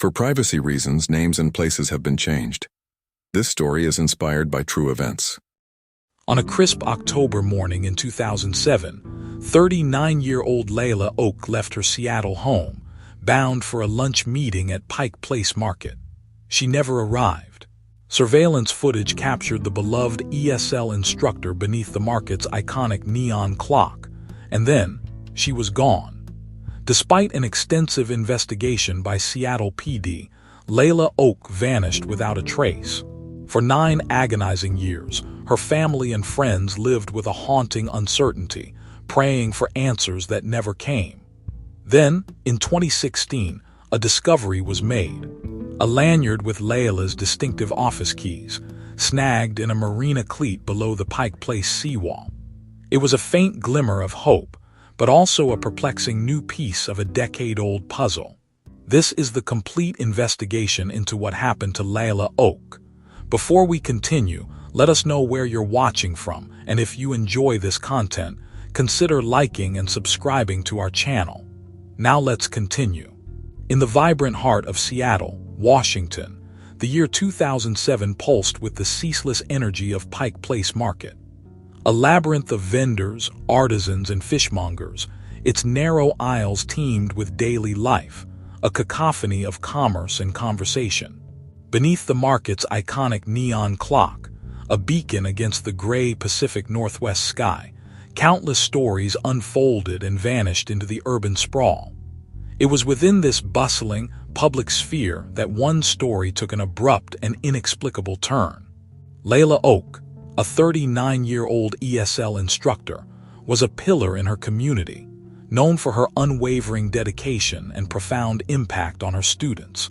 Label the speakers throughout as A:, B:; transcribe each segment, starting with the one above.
A: For privacy reasons, names and places have been changed. This story is inspired by true events.
B: On a crisp October morning in 2007, 39-year-old Layla Oak left her Seattle home, bound for a lunch meeting at Pike Place Market. She never arrived. Surveillance footage captured the beloved ESL instructor beneath the market's iconic neon clock, and then she was gone. Despite an extensive investigation by Seattle PD, Layla Oak vanished without a trace. For 9 agonizing years, her family and friends lived with a haunting uncertainty, praying for answers that never came. Then, in 2016, a discovery was made. A lanyard with Layla's distinctive office keys, snagged in a marina cleat below the Pike Place seawall. It was a faint glimmer of hope, but also a perplexing new piece of a decade-old puzzle. This is the complete investigation into what happened to Layla Oak. Before we continue, let us know where you're watching from, and if you enjoy this content, consider liking and subscribing to our channel. Now let's continue. In the vibrant heart of Seattle, Washington, the year 2007 pulsed with the ceaseless energy of Pike Place Market. A labyrinth of vendors, artisans, and fishmongers, its narrow aisles teemed with daily life, a cacophony of commerce and conversation. Beneath the market's iconic neon clock, a beacon against the gray Pacific Northwest sky, countless stories unfolded and vanished into the urban sprawl. It was within this bustling, public sphere that one story took an abrupt and inexplicable turn. Layla Oak, a 39-year-old ESL instructor, was a pillar in her community, known for her unwavering dedication and profound impact on her students.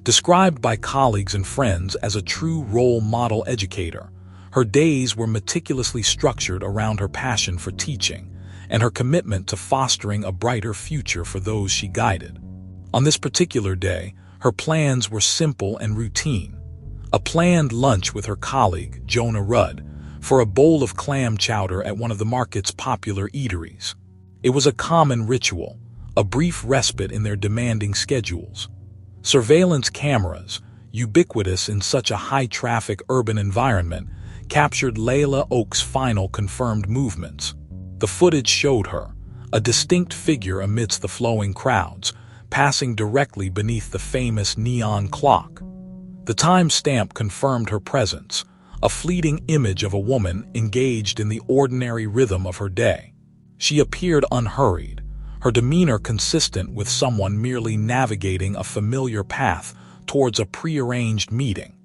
B: Described by colleagues and friends as a true role model educator, her days were meticulously structured around her passion for teaching and her commitment to fostering a brighter future for those she guided. On this particular day, her plans were simple and routine. A planned lunch with her colleague, Jonah Rudd, for a bowl of clam chowder at one of the market's popular eateries. It was a common ritual, a brief respite in their demanding schedules. Surveillance cameras, ubiquitous in such a high-traffic urban environment, captured Layla Oak's final confirmed movements. The footage showed her, a distinct figure amidst the flowing crowds, passing directly beneath the famous neon clock. The timestamp confirmed her presence, a fleeting image of a woman engaged in the ordinary rhythm of her day. She appeared unhurried, her demeanor consistent with someone merely navigating a familiar path towards a prearranged meeting.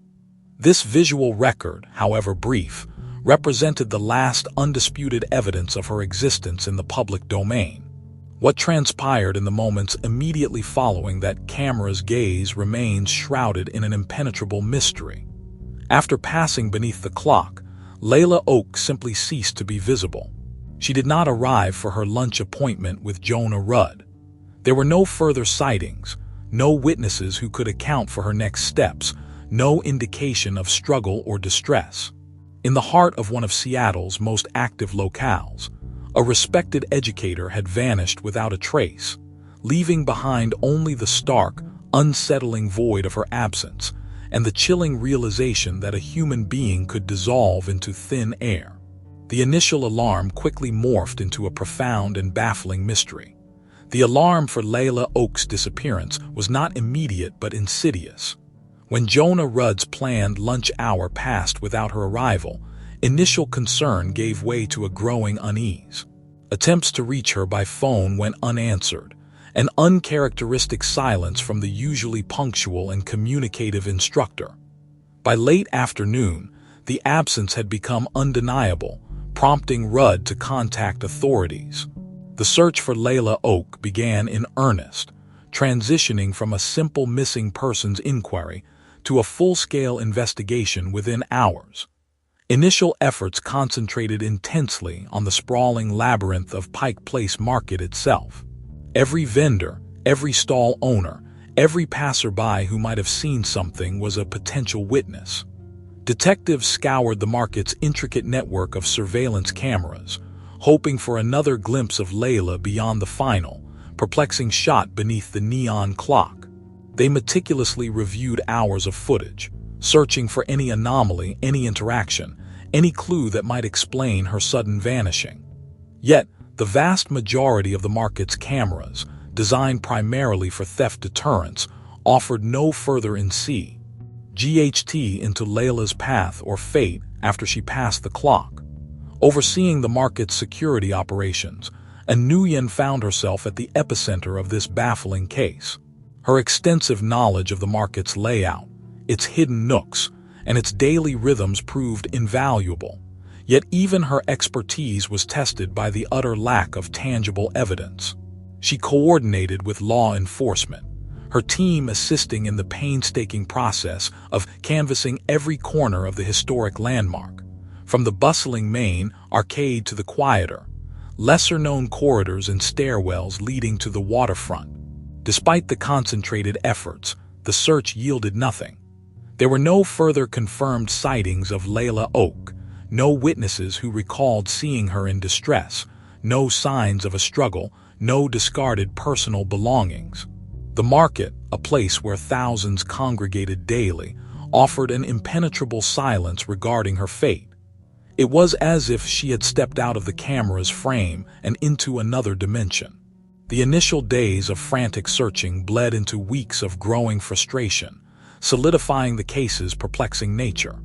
B: This visual record, however brief, represented the last undisputed evidence of her existence in the public domain. What transpired in the moments immediately following that camera's gaze remains shrouded in an impenetrable mystery. After passing beneath the clock, Layla Oak simply ceased to be visible. She did not arrive for her lunch appointment with Jonah Rudd. There were no further sightings, no witnesses who could account for her next steps, no indication of struggle or distress. In the heart of one of Seattle's most active locales, a respected educator had vanished without a trace, leaving behind only the stark, unsettling void of her absence and the chilling realization that a human being could dissolve into thin air. The initial alarm quickly morphed into a profound and baffling mystery. The alarm for Layla Oak's disappearance was not immediate but insidious. When Jonah Rudd's planned lunch hour passed without her arrival, initial concern gave way to a growing unease. Attempts to reach her by phone went unanswered, an uncharacteristic silence from the usually punctual and communicative instructor. By late afternoon, the absence had become undeniable, prompting Rudd to contact authorities. The search for Layla Oak began in earnest, transitioning from a simple missing persons inquiry to a full-scale investigation within hours. Initial efforts concentrated intensely on the sprawling labyrinth of Pike Place Market itself. Every vendor, every stall owner, every passerby who might have seen something was a potential witness. Detectives scoured the market's intricate network of surveillance cameras, hoping for another glimpse of Layla beyond the final, perplexing shot beneath the neon clock. They meticulously reviewed hours of footage, searching for any anomaly, any interaction, any clue that might explain her sudden vanishing. Yet, the vast majority of the market's cameras, designed primarily for theft deterrence, offered no further GHT into Layla's path or fate after she passed the clock. Overseeing the market's security operations, Nguyen found herself at the epicenter of this baffling case. Her extensive knowledge of the market's layout, its hidden nooks, and its daily rhythms proved invaluable. Yet even her expertise was tested by the utter lack of tangible evidence. She coordinated with law enforcement, her team assisting in the painstaking process of canvassing every corner of the historic landmark, from the bustling main arcade to the quieter, lesser-known corridors and stairwells leading to the waterfront. Despite the concentrated efforts, the search yielded nothing. There were no further confirmed sightings of Layla Oak, no witnesses who recalled seeing her in distress, no signs of a struggle, no discarded personal belongings. The market, a place where thousands congregated daily, offered an impenetrable silence regarding her fate. It was as if she had stepped out of the camera's frame and into another dimension. The initial days of frantic searching bled into weeks of growing frustration, solidifying the case's perplexing nature.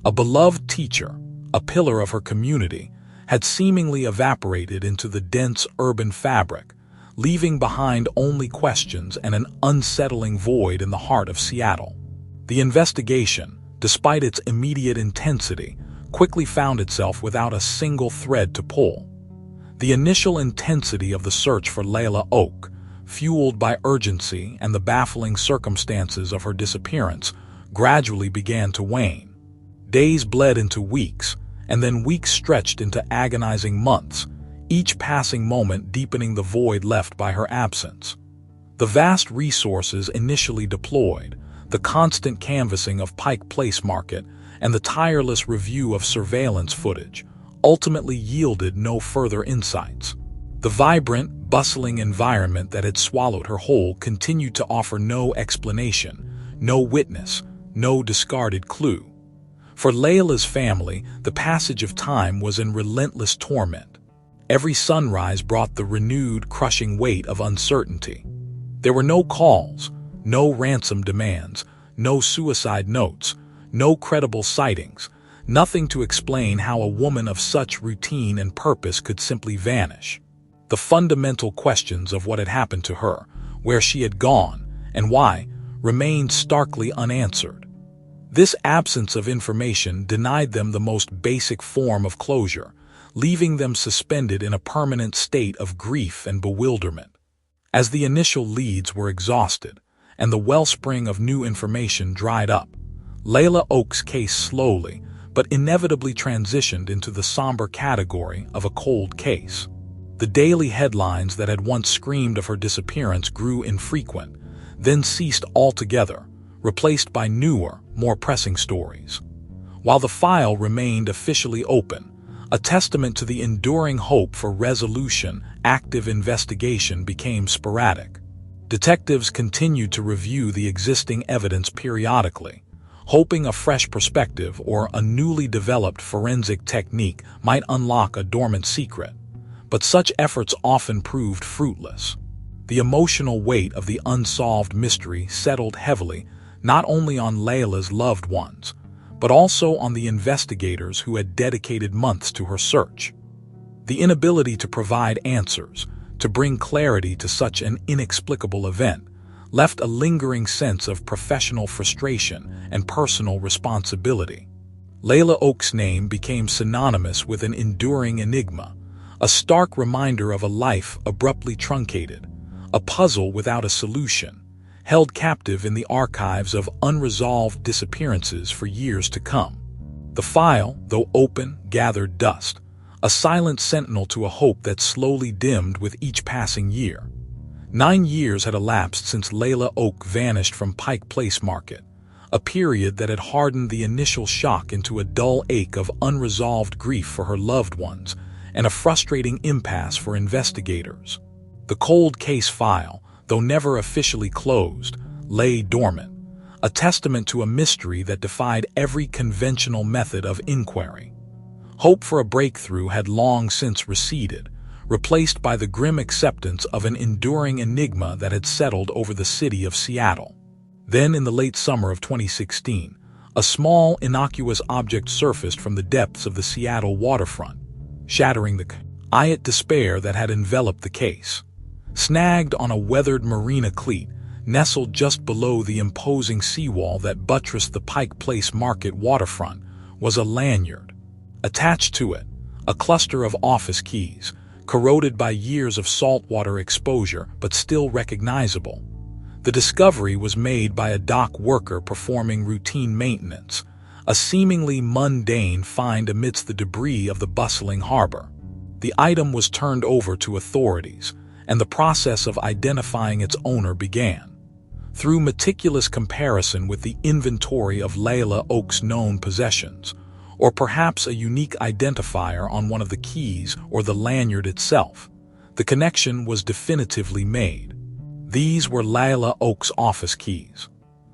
B: A beloved teacher, a pillar of her community, had seemingly evaporated into the dense urban fabric, leaving behind only questions and an unsettling void in the heart of Seattle. The investigation, despite its immediate intensity, quickly found itself without a single thread to pull. The initial intensity of the search for Layla Oak, fueled by urgency and the baffling circumstances of her disappearance, gradually began to wane. Days bled into weeks, and then weeks stretched into agonizing months, each passing moment deepening the void left by her absence. The vast resources initially deployed, the constant canvassing of Pike Place Market, and the tireless review of surveillance footage ultimately yielded no further insights. The vibrant, bustling environment that had swallowed her whole continued to offer no explanation, no witness, no discarded clue. For Layla's family, the passage of time was in relentless torment. Every sunrise brought the renewed, crushing weight of uncertainty. There were no calls, no ransom demands, no suicide notes, no credible sightings, nothing to explain how a woman of such routine and purpose could simply vanish. The fundamental questions of what had happened to her, where she had gone, and why, remained starkly unanswered. This absence of information denied them the most basic form of closure, leaving them suspended in a permanent state of grief and bewilderment. As the initial leads were exhausted, and the wellspring of new information dried up, Layla Oak's case slowly, but inevitably transitioned into the somber category of a cold case. The daily headlines that had once screamed of her disappearance grew infrequent, then ceased altogether, replaced by newer, more pressing stories. While the file remained officially open, a testament to the enduring hope for resolution, active investigation became sporadic. Detectives continued to review the existing evidence periodically, hoping a fresh perspective or a newly developed forensic technique might unlock a dormant secret. But such efforts often proved fruitless. The emotional weight of the unsolved mystery settled heavily not only on Layla's loved ones, but also on the investigators who had dedicated months to her search. The inability to provide answers, to bring clarity to such an inexplicable event, left a lingering sense of professional frustration and personal responsibility. Layla Oak's name became synonymous with an enduring enigma, a stark reminder of a life abruptly truncated, a puzzle without a solution, held captive in the archives of unresolved disappearances for years to come. The file, though open, gathered dust, a silent sentinel to a hope that slowly dimmed with each passing year. 9 years had elapsed since Layla Oak vanished from Pike Place Market, a period that had hardened the initial shock into a dull ache of unresolved grief for her loved ones and a frustrating impasse for investigators. The cold case file, though never officially closed, lay dormant, a testament to a mystery that defied every conventional method of inquiry. Hope for a breakthrough had long since receded, replaced by the grim acceptance of an enduring enigma that had settled over the city of Seattle. Then, in the late summer of 2016, a small, innocuous object surfaced from the depths of the Seattle waterfront, shattering the quiet despair that had enveloped the case. Snagged on a weathered marina cleat, nestled just below the imposing seawall that buttressed the Pike Place Market waterfront, was a lanyard. Attached to it, a cluster of office keys, corroded by years of saltwater exposure but still recognizable. The discovery was made by a dock worker performing routine maintenance, a seemingly mundane find amidst the debris of the bustling harbor. The item was turned over to authorities, and the process of identifying its owner began. Through meticulous comparison with the inventory of Layla Oak's known possessions, or perhaps a unique identifier on one of the keys or the lanyard itself, the connection was definitively made. These were Layla Oak's office keys.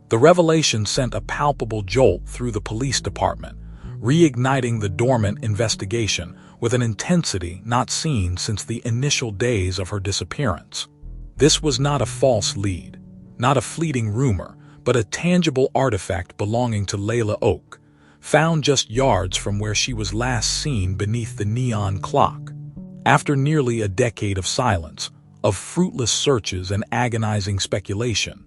B: The revelation sent a palpable jolt through the police department, reigniting the dormant investigation with an intensity not seen since the initial days of her disappearance. This was not a false lead, not a fleeting rumor, but a tangible artifact belonging to Layla Oak, found just yards from where she was last seen beneath the neon clock. After nearly a decade of silence, of fruitless searches and agonizing speculation,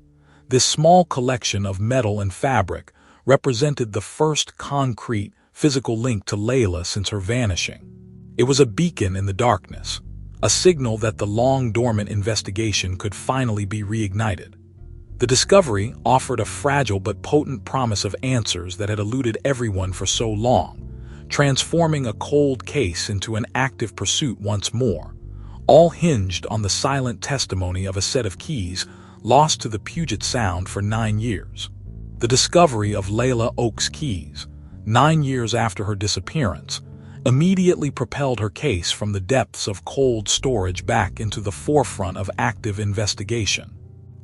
B: this small collection of metal and fabric represented the first concrete, physical link to Layla since her vanishing. It was a beacon in the darkness, a signal that the long-dormant investigation could finally be reignited. The discovery offered a fragile but potent promise of answers that had eluded everyone for so long, transforming a cold case into an active pursuit once more, all hinged on the silent testimony of a set of keys lost to the Puget Sound for 9 years. The discovery of Layla Oak's keys, 9 years after her disappearance, immediately propelled her case from the depths of cold storage back into the forefront of active investigation.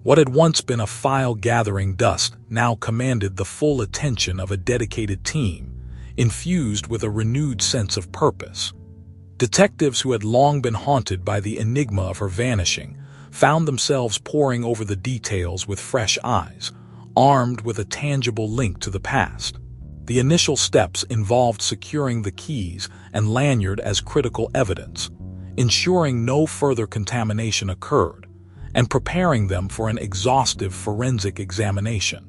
B: What had once been a file gathering dust now commanded the full attention of a dedicated team, infused with a renewed sense of purpose. Detectives who had long been haunted by the enigma of her vanishing found themselves poring over the details with fresh eyes, armed with a tangible link to the past. The initial steps involved securing the keys and lanyard as critical evidence, ensuring no further contamination occurred, and preparing them for an exhaustive forensic examination.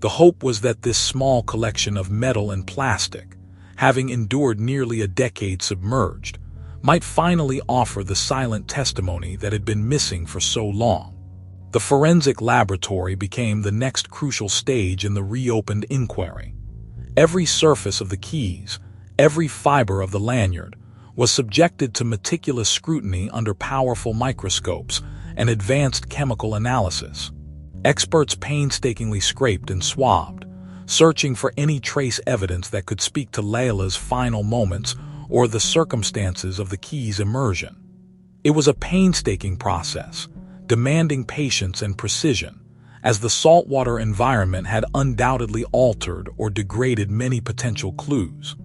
B: The hope was that this small collection of metal and plastic, having endured nearly a decade submerged, might finally offer the silent testimony that had been missing for so long. The forensic laboratory became the next crucial stage in the reopened inquiry. Every surface of the keys, every fiber of the lanyard, was subjected to meticulous scrutiny under powerful microscopes and advanced chemical analysis. Experts painstakingly scraped and swabbed, searching for any trace evidence that could speak to Layla's final moments or the circumstances of the key's immersion. It was a painstaking process, demanding patience and precision, as the saltwater environment had undoubtedly altered or degraded many potential clues.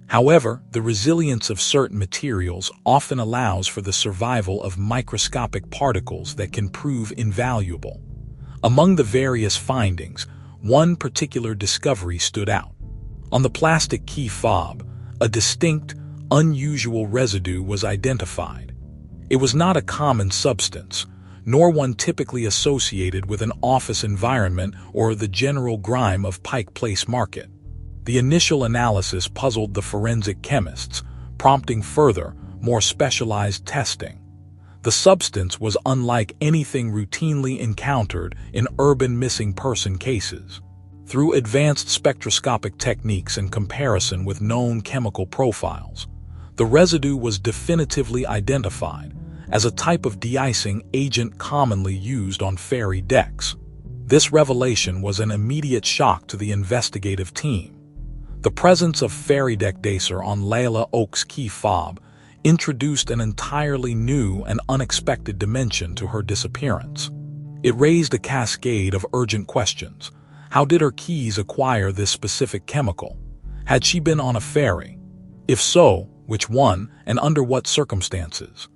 B: However, the resilience of certain materials often allows for the survival of microscopic particles that can prove invaluable. Among the various findings, one particular discovery stood out. On the plastic key fob, a distinct, unusual residue was identified. It was not a common substance, nor one typically associated with an office environment or the general grime of Pike Place Market. The initial analysis puzzled the forensic chemists, prompting further, more specialized testing. The substance was unlike anything routinely encountered in urban missing person cases. Through advanced spectroscopic techniques and comparison with known chemical profiles, the residue was definitively identified as a type of de-icing agent commonly used on ferry decks. This revelation was an immediate shock to the investigative team. The presence of ferry deck decer on Layla Oak's key fob introduced an entirely new and unexpected dimension to her disappearance. It raised a cascade of urgent questions. How did her keys acquire this specific chemical? Had she been on a ferry? If so, which one, and under what circumstances?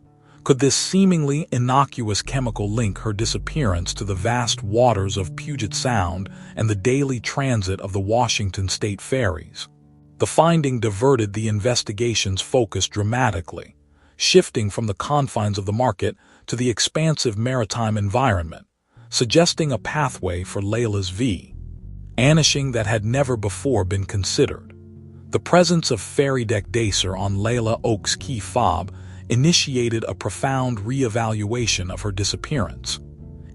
B: Could this seemingly innocuous chemical link her disappearance to the vast waters of Puget Sound and the daily transit of the Washington state ferries? The finding diverted the investigation's focus dramatically, shifting from the confines of the market to the expansive maritime environment, suggesting a pathway for Layla's vanishing that had never before been considered. The presence of ferry deck Dacer on Layla Oak's key fob initiated a profound reevaluation of her disappearance.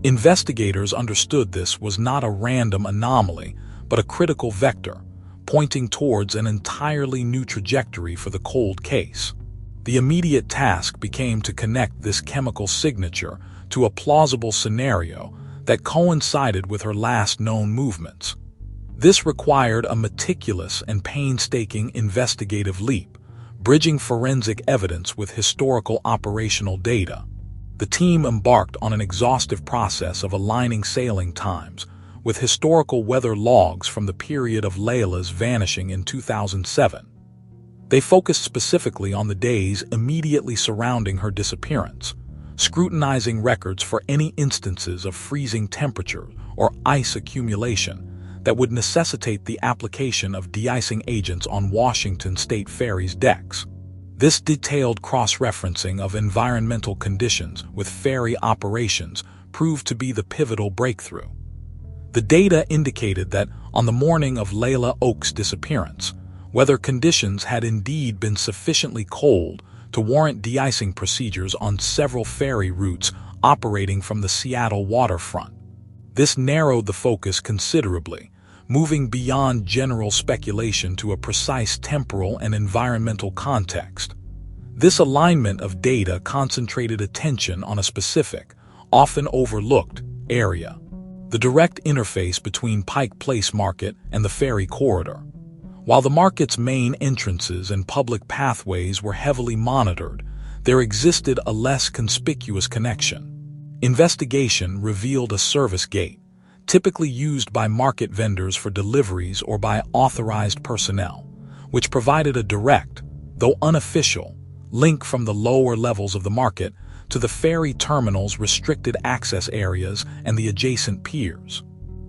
B: Investigators understood this was not a random anomaly, but a critical vector, pointing towards an entirely new trajectory for the cold case. The immediate task became to connect this chemical signature to a plausible scenario that coincided with her last known movements. This required a meticulous and painstaking investigative leap, bridging forensic evidence with historical operational data. The team embarked on an exhaustive process of aligning sailing times with historical weather logs from the period of Layla's vanishing in 2007. They focused specifically on the days immediately surrounding her disappearance, scrutinizing records for any instances of freezing temperature or ice accumulation that would necessitate the application of de-icing agents on Washington State Ferry's decks. This detailed cross-referencing of environmental conditions with ferry operations proved to be the pivotal breakthrough. The data indicated that on the morning of Layla Oak's disappearance, weather conditions had indeed been sufficiently cold to warrant de-icing procedures on several ferry routes operating from the Seattle waterfront. This narrowed the focus considerably, moving beyond general speculation to a precise temporal and environmental context. This alignment of data concentrated attention on a specific, often overlooked, area: the direct interface between Pike Place Market and the ferry corridor. While the market's main entrances and public pathways were heavily monitored, there existed a less conspicuous connection. Investigation revealed a service gate, typically used by market vendors for deliveries or by authorized personnel, which provided a direct, though unofficial, link from the lower levels of the market to the ferry terminal's restricted access areas and the adjacent piers.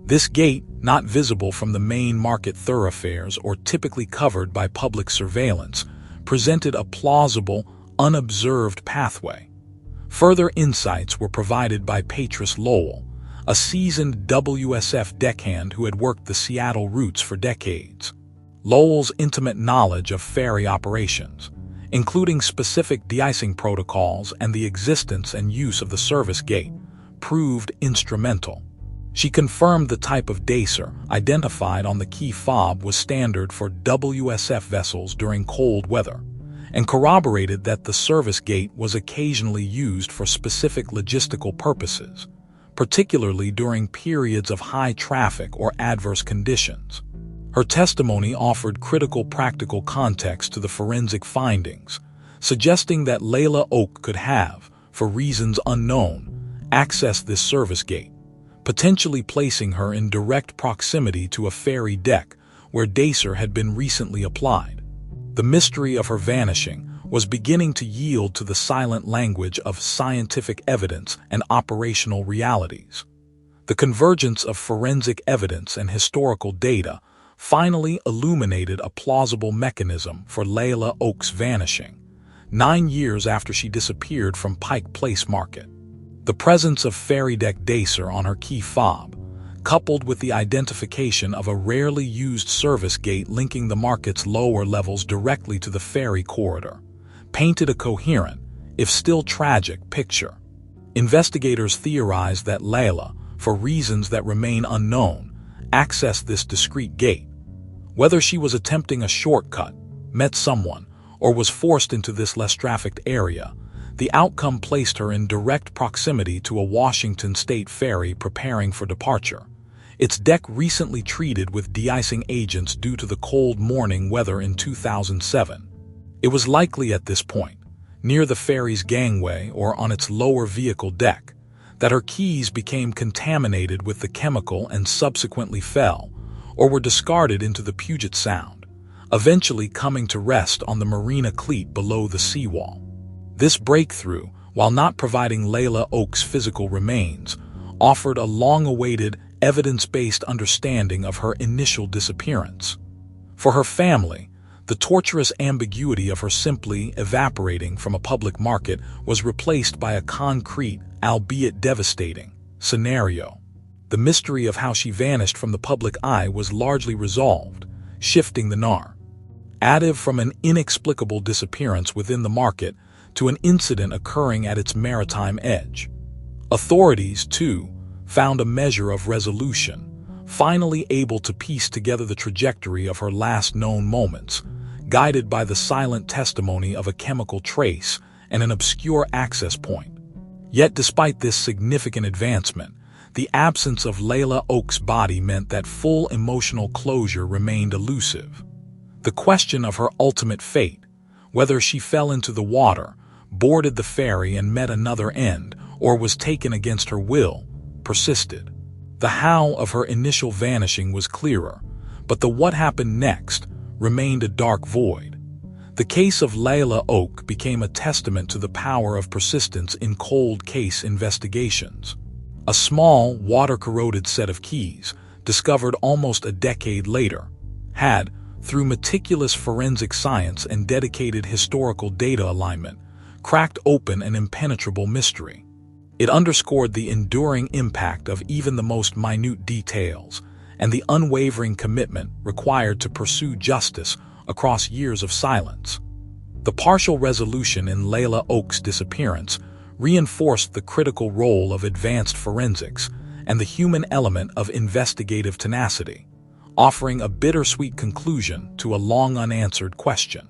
B: This gate, not visible from the main market thoroughfares or typically covered by public surveillance, presented a plausible, unobserved pathway. Further insights were provided by Patrice Lowell, a seasoned WSF deckhand who had worked the Seattle routes for decades. Lowell's intimate knowledge of ferry operations, including specific de-icing protocols and the existence and use of the service gate, proved instrumental. She confirmed the type of Dacer identified on the key fob was standard for WSF vessels during cold weather, and corroborated that the service gate was occasionally used for specific logistical purposes, particularly during periods of high traffic or adverse conditions. Her testimony offered critical practical context to the forensic findings, suggesting that Layla Oak could have, for reasons unknown, accessed this service gate, potentially placing her in direct proximity to a ferry deck where Dacer had been recently applied. The mystery of her vanishing was beginning to yield to the silent language of scientific evidence and operational realities. The convergence of forensic evidence and historical data finally illuminated a plausible mechanism for Layla Oak's vanishing, 9 years after she disappeared from Pike Place Market. The presence of ferry deck Dacer on her key fob, coupled with the identification of a rarely used service gate linking the market's lower levels directly to the ferry corridor, painted a coherent, if still tragic, picture. Investigators theorized that Layla, for reasons that remain unknown, accessed this discreet gate. Whether she was attempting a shortcut, met someone, or was forced into this less trafficked area, the outcome placed her in direct proximity to a Washington state ferry preparing for departure, its deck recently treated with de-icing agents due to the cold morning weather in 2007. It was likely at this point, near the ferry's gangway or on its lower vehicle deck, that her keys became contaminated with the chemical and subsequently fell, or were discarded into the Puget Sound, eventually coming to rest on the marina cleat below the seawall. This breakthrough, while not providing Layla Oak's physical remains, offered a long-awaited, evidence-based understanding of her initial disappearance. For her family, the torturous ambiguity of her simply evaporating from a public market was replaced by a concrete, albeit devastating, scenario. The mystery of how she vanished from the public eye was largely resolved, shifting the narrative from an inexplicable disappearance within the market to an incident occurring at its maritime edge. Authorities, too, found a measure of resolution, finally able to piece together the trajectory of her last known moments, guided by the silent testimony of a chemical trace and an obscure access point. Yet despite this significant advancement, the absence of Layla Oak's body meant that full emotional closure remained elusive. The question of her ultimate fate, whether she fell into the water, boarded the ferry and met another end, or was taken against her will, persisted. The how of her initial vanishing was clearer, but the what happened next remained a dark void. The case of Layla Oak became a testament to the power of persistence in cold case investigations. A small, water-corroded set of keys, discovered almost a decade later, had, through meticulous forensic science and dedicated historical data alignment, cracked open an impenetrable mystery. It underscored the enduring impact of even the most minute details and the unwavering commitment required to pursue justice across years of silence. The partial resolution in Layla Oak's disappearance reinforced the critical role of advanced forensics and the human element of investigative tenacity, offering a bittersweet conclusion to a long unanswered question.